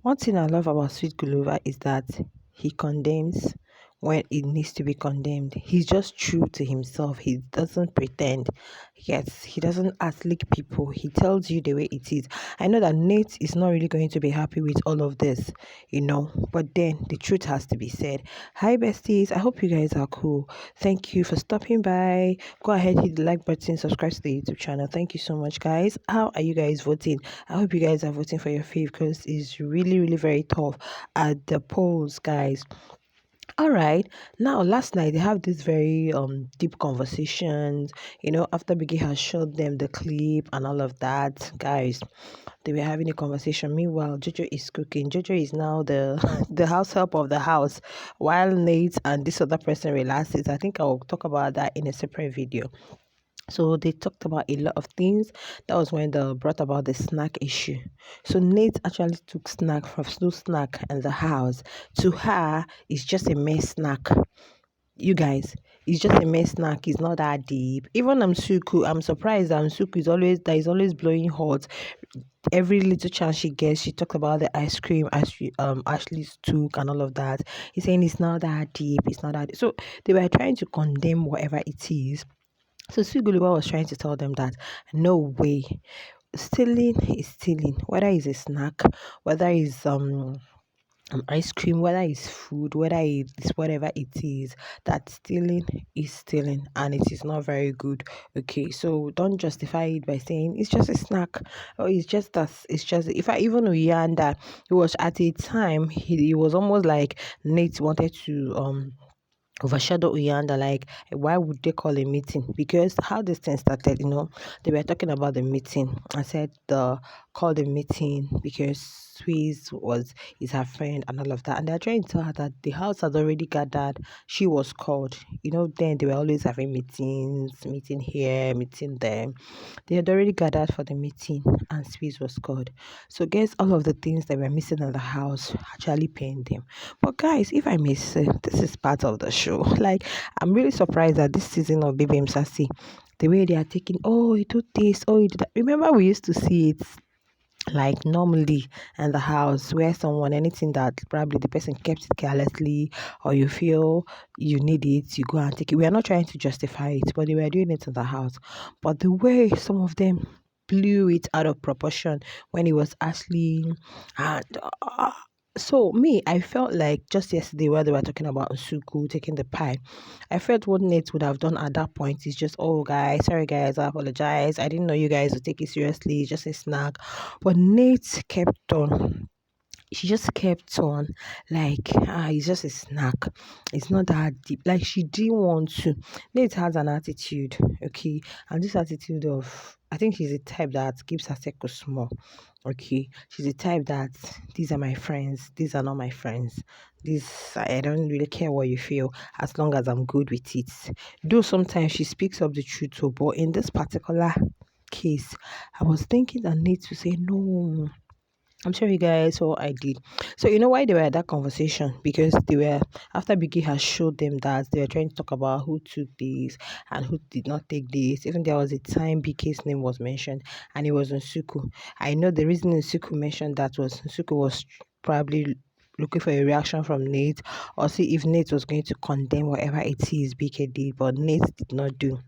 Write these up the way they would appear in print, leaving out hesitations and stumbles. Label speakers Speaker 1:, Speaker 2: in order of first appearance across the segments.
Speaker 1: One thing I love about Sweet Guluva is that he condemns when it needs to be condemned. He's just true to himself. He doesn't pretend. Yes, he doesn't ask people. He tells you the way it is. I know that Nate is not really going to be happy with all of this, but then the truth has to be said. Hi, besties. I hope you guys are cool. Thank you for stopping by. Go ahead, hit the like button, subscribe to the YouTube channel. Thank you so much, guys. How are you guys voting? I hope you guys are voting for your fave because it's really, really very tough at the polls, guys. All right. Now, last night they have this very deep conversations. After Biggie has showed them the clip and all of that, guys, they were having a conversation. Meanwhile, Jojo is cooking. Jojo is now the the house help of the house, while Nate and this other person relaxes. I think I'll talk about that in a separate video. So they talked about a lot of things. That was when they brought about the snack issue. So Nate actually took snack from Snow Snack and the house. To her, it's just a mere snack. You guys, it's just a mere snack. It's not that deep. Even Amsuku, I'm surprised that Amsuku is always blowing hot. Every little chance she gets, she talks about the ice cream Ashley's took and all of that. He's saying it's not that deep. It's not that deep. So they were trying to condemn whatever it is. So Suguluba was trying to tell them that no way, stealing is stealing, whether it's a snack, whether it's ice cream, whether it's food, whether it's whatever it is, that stealing is stealing and it is not very good. Okay, so don't justify it by saying it's just a snack or it's just that it's just if I even Uyanda, it was at a time he was almost like Nate wanted to overshadow Uyanda. Like, why would they call a meeting? Because how this thing started, they were talking about the meeting. I said the call the meeting because Swiss is her friend and all of that, and they're trying to tell her that the house has already gathered. She was called. Then they were always having meetings, meeting here, meeting there. They had already gathered for the meeting, and Swiss was called. So guess all of the things that were missing in the house actually pained them. But guys, if I may say, this is part of the show. Like, I'm really surprised that this season of Baby Msasi, the way they are taking, oh, he did this, oh, he did that. Remember, we used to see it like normally in the house where anything that probably the person kept it carelessly or you feel you need it, you go and take it. We are not trying to justify it, but they were doing it in the house. But the way some of them blew it out of proportion when it was Ashley and so me, I felt like just yesterday where they were talking about Usuku taking the pie. I felt what Nate would have done at that point is just, oh guys, sorry guys, I apologize. I didn't know you guys would take it seriously, it's just a snack. But Nate kept on. She just kept on like it's just a snack. It's not that deep. Like she didn't want to. Nate has an attitude, okay, and this attitude of I think she's the type that keeps her circle small. Okay, she's the type that these are my friends, these are not my friends. This I don't really care what you feel as long as I'm good with it. Though sometimes she speaks up the truth, too, but in this particular case, I was thinking that Nate to say no. I'm sure you guys saw what I did. So you know why they were at that conversation? Because they were after Biggie has showed them that they were trying to talk about who took this and who did not take this. Even there was a time Biggie's name was mentioned and it was Nsuku. I know the reason Nsuku mentioned that was Nsuku was probably looking for a reaction from Nate or see if Nate was going to condemn whatever it is BK did, but Nate did not do.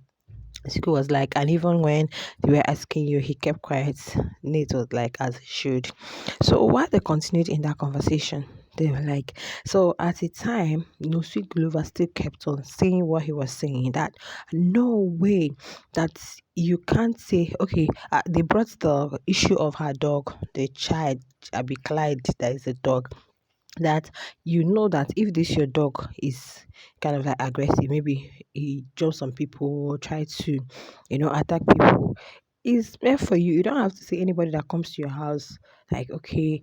Speaker 1: Siku was like, and even when they were asking you, he kept quiet. Nate was like, as he should. So while they continued in that conversation, they were like, so at the time, Sweet Guluva still kept on saying what he was saying. That no way that you can't say, okay, they brought the issue of her dog, the child, Abby Clyde, that is a dog that that if this your dog is kind of like aggressive, maybe he jumps on people, try to, attack people, it's meant for you. You don't have to say anybody that comes to your house, like, okay,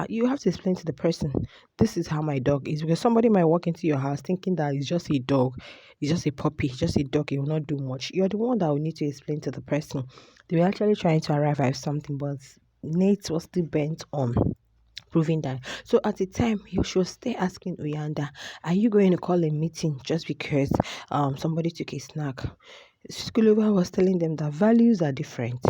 Speaker 1: you have to explain to the person, this is how my dog is. Because somebody might walk into your house thinking that it's just a dog, it's just a puppy, it's just a dog, it will not do much. You're the one that will need to explain to the person. They were actually trying to arrive at something, but Nate was still bent on proving that. So at the time, she was still asking Uyanda, are you going to call a meeting just because somebody took a snack? Skulova was telling them that values are different.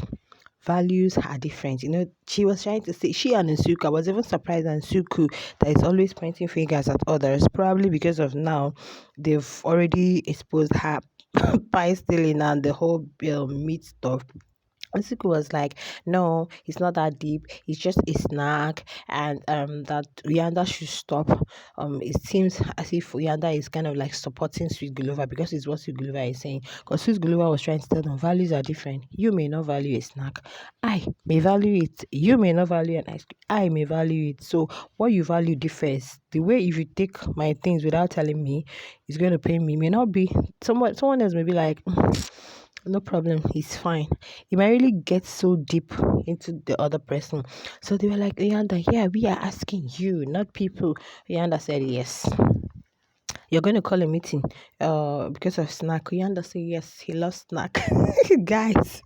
Speaker 1: values are different. She was trying to say, she and Nsuku, I was even surprised at Nsuku that is always pointing fingers at others, probably because of now they've already exposed her pie stealing and the whole meat stuff. Asuku was like, no, it's not that deep. It's just a snack, and that Uyanda should stop. It seems as if Uyanda is kind of like supporting Sweet Gulova because it's what Sweet Gulova is saying. Because Sweet Gulova was trying to tell them values are different. You may not value a snack. I may value it. You may not value an ice cream. I may value it. So what you value differs. The way if you take my things without telling me, it's going to pay me. May not be someone else may be like. No problem, it's fine. You might really get so deep into the other person. So they were like, Yanda, yeah, we are asking you, not people. Yanda said, yes. You're going to call a meeting because of snack. Yanda said, yes, he loves snack. Guys,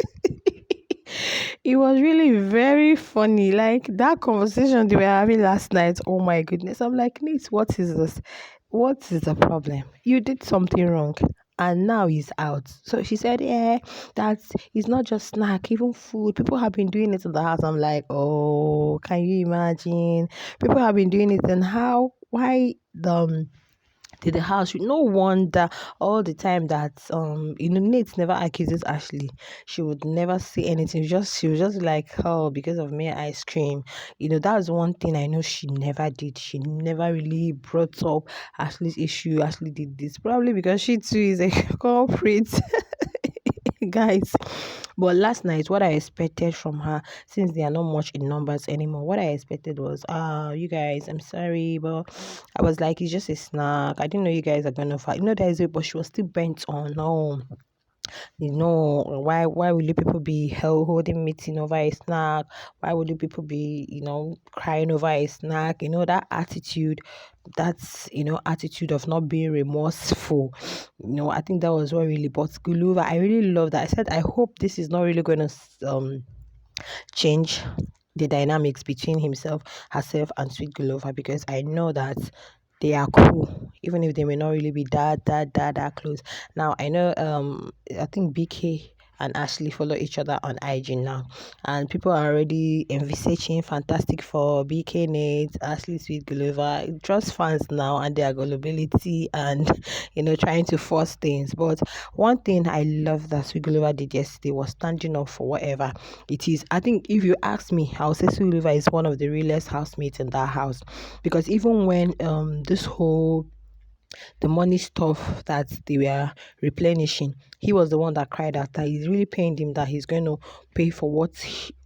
Speaker 1: it was really very funny. Like that conversation they were having last night. Oh my goodness. I'm like, Nate, what is this? What is the problem? You did something wrong. And now he's out. So she said, yeah, that's it's not just snack, even food. People have been doing it in the house. I'm like, oh, can you imagine? People have been doing it, and why did the house? No wonder all the time that Nate never accuses Ashley. She would never say anything. She was just like, oh, because of me ice cream. That's one thing I know she never did. She never really brought up Ashley's issue. Ashley did this probably because she too is a culprit. Guys, but last night what I expected from her, since they are not much in numbers anymore, what I expected was you guys, I'm sorry, but I was like, it's just a snack. I didn't know you guys are gonna fight. There is it, but she was still bent on no. Why will you people be holding meeting over a snack? Why would you people be, crying over a snack? That attitude, that's, attitude of not being remorseful. I think that was what really bought Guluva. I really love that. I said, I hope this is not really going to change the dynamics between herself, and Sweet Gulova, because I know that they are cool, even if they may not really be that close. Now I know I think BK and Ashley follow each other on IG now, and people are already envisaging Fantastic for BK Nate, Ashley Sweet Gulova, trust fans now and their gullibility and trying to force things. But one thing I love that Sweet Gulova did yesterday was standing up for whatever it is. I think if you ask me, I'll say Sweet Gulova is one of the realest housemates in that house, because even when this whole the money stuff that they were replenishing, he was the one that cried out that he's really paying him, that he's going to pay for what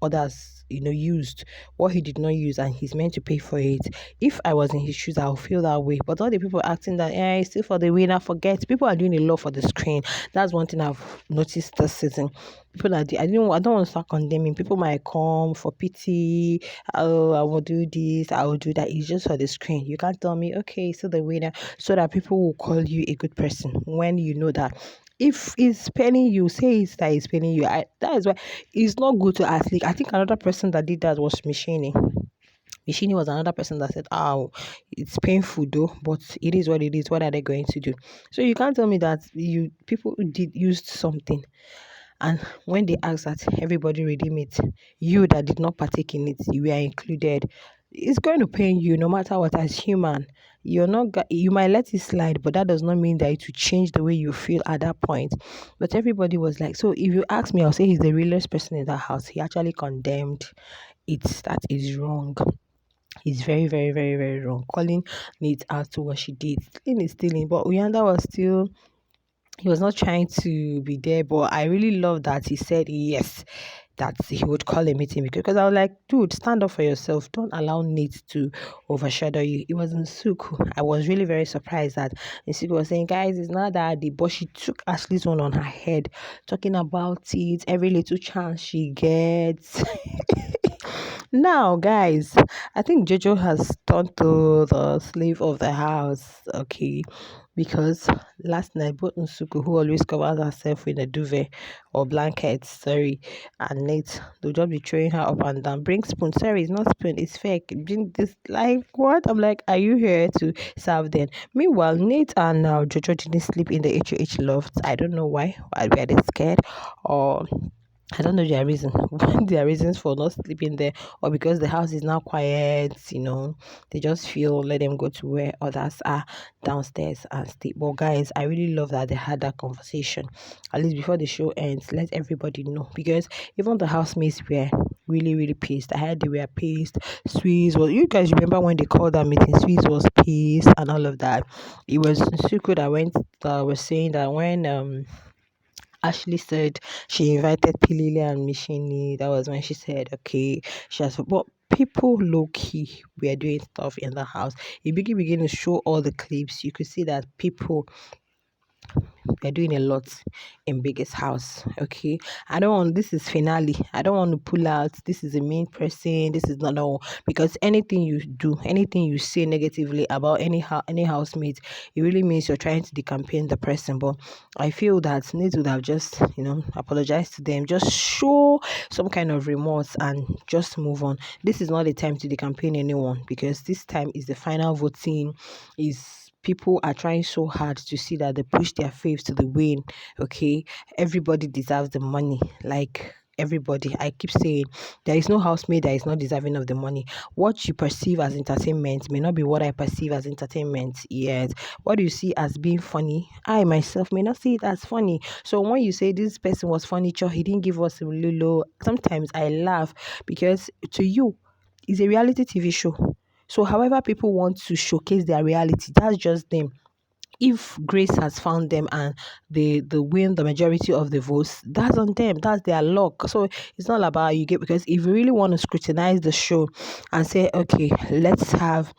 Speaker 1: others used, what he did not use, and he's meant to pay for it. If I was in his shoes, I'll feel that way. But all the people acting that it's still for the winner, forget, people are doing a lot for the screen. That's one thing I've noticed this season. People are I don't want to start condemning. People might come for pity. Oh, I will do this, I will do that. It's just for the screen. You can't tell me, okay, so the winner, so that people will call you a good person when you know that if it's penny you, say it's that it's penny you. That is why it's not good to ask. Like, I think another person that did that was Mishini. Mishini was another person that said, oh, it's painful though, but it is what it is. What are they going to do? So you can't tell me that you people did used something, and when they ask that everybody redeem it, you that did not partake in it, you were included. It's going to pain you no matter what. As human, you might let it slide, but that does not mean that it will change the way you feel at that point. But everybody was like, so if you ask me, I'll say he's the realest person in that house. He actually condemned it. That is wrong. It's very, very, very, very wrong. Calling Nate out to what she did. Stealing is stealing, but Uyanda was still, he was not trying to be there, but I really love that he said yes, that he would call a meeting, because I was like, dude, stand up for yourself. Don't allow Nate to overshadow you. It was in Suku. I was really very surprised that Suku was saying, guys, it's not that deep, but she took Ashley's one on her head, talking about it, every little chance she gets. Now, guys, I think Jojo has turned to the slave of the house, okay? Because last night, both Nsuku, who always covers herself with a duvet or blanket, sorry, and Nate, they'll just be throwing her up and down. Bring spoon, sorry, it's not spoon, it's fake. Bring this, like, what? I'm like, are you here to serve them? Meanwhile, Nate and Jojo didn't sleep in the HOH loft. I don't know why. Were they scared? Or I don't know their reason, their reasons for not sleeping there, or because the house is now quiet, they just feel let them go to where others are downstairs and sleep. But guys, I really love that they had that conversation. At least before the show ends, let everybody know, because even the housemates were really, really pissed. I heard they were pissed. Swiss was, you guys remember when they called that meeting? Swiss was pissed and all of that. It was Suku that was saying that when Ashley said she invited Pilili and Mishini. That was when she said, okay, she has, but people low key were doing stuff in the house. It begin to show all the clips. You could see that people they're doing a lot in biggest house. Okay. I don't want this is finale. I don't want to pull out. This is the main person. This is not all, because anything you do, anything you say negatively about any housemate, it really means you're trying to decampaign the person. But I feel that Nate would have just, apologize to them, just show some kind of remorse and just move on. This is not the time to decampaign anyone, because this time is the final voting. Is people are trying so hard to see that they push their faves to the win. Okay, everybody deserves the money. Like everybody, I keep saying, there is no housemaid that is not deserving of the money. What you perceive as entertainment may not be what I perceive as entertainment. Yes, what you see as being funny, I myself may not see it as funny. So when you say this person was funny, he didn't give us a lulu, sometimes I laugh, because to you it's a reality TV show. So, however, people want to showcase their reality, that's just them. If Grace has found them and they win the majority of the votes, that's on them. That's their luck. So it's not about you get, because if you really want to scrutinize the show and say, okay, let's have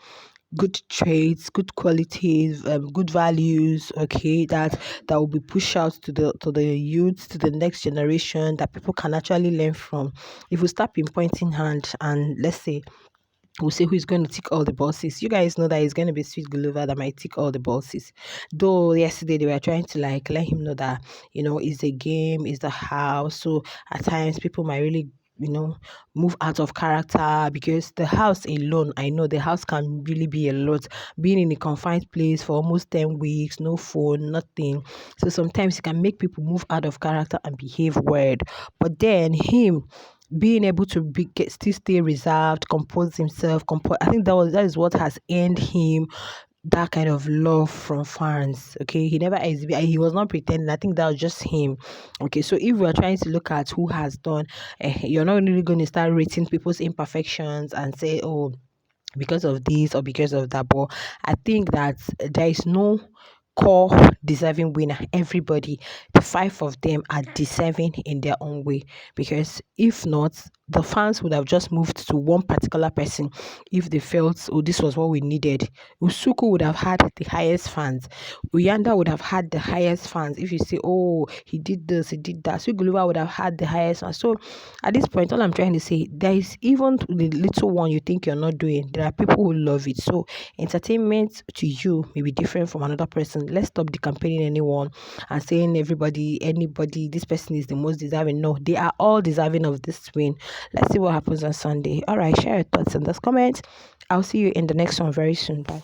Speaker 1: good traits, good qualities, good values, okay, that will be pushed out to the youth, to the next generation, that people can actually learn from. If we start pinpointing hand and let's say we'll say who is going to tick all the boxes. You guys know that it's going to be Sweet Guluva that might tick all the boxes. Though yesterday they were trying to like let him know that it's a game, it's the house. So at times people might really move out of character, because the house alone, I know the house can really be a lot. Being in a confined place for almost 10 weeks, no phone, nothing. So sometimes it can make people move out of character and behave weird. But then him being able to still stay reserved, compose himself, I think that is what has earned him that kind of love from fans. Okay, he was not pretending. I think that was just him. Okay, so if we are trying to look at who has done, you're not really going to start rating people's imperfections and say, oh, because of this or because of that. But I think that there is no core deserving winner. Everybody, the five of them are deserving in their own way. Because if not, the fans would have just moved to one particular person if they felt, oh, this was what we needed. Usuku would have had the highest fans. Uyanda would have had the highest fans. If you say, oh, he did this, he did that. So Guluva would have had the highest fans. So at this point, all I'm trying to say, there is even the little one you think you're not doing, there are people who love it. So entertainment to you may be different from another person. Let's stop decampaigning anyone and saying anybody, this person is the most deserving. No, they are all deserving of this win. Let's see what happens on Sunday. All right, share your thoughts in this comment. I'll see you in the next one very soon. Bye.